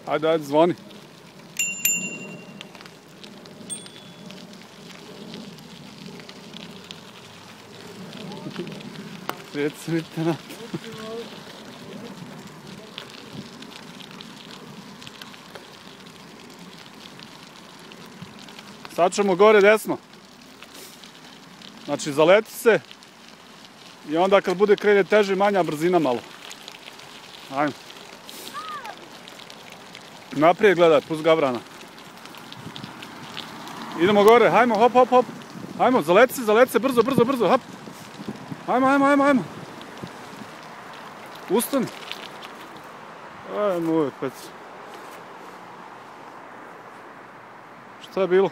Ajde, ajde, zvoni. Reci mi te na to. Sad ćemo gore desno. Znači, zaleti se. I onda kad bude krenje teže, manja brzina malo. Ajmo. Naprijed gledaj, pust Gavrana. Idemo gore, hajmo, hop, hop, hop. Hajmo, zaleti se, brzo, brzo, brzo, hop. Hajmo, hajmo, hajmo, hajmo. Ustani. Aj, moj pec. Šta je bilo?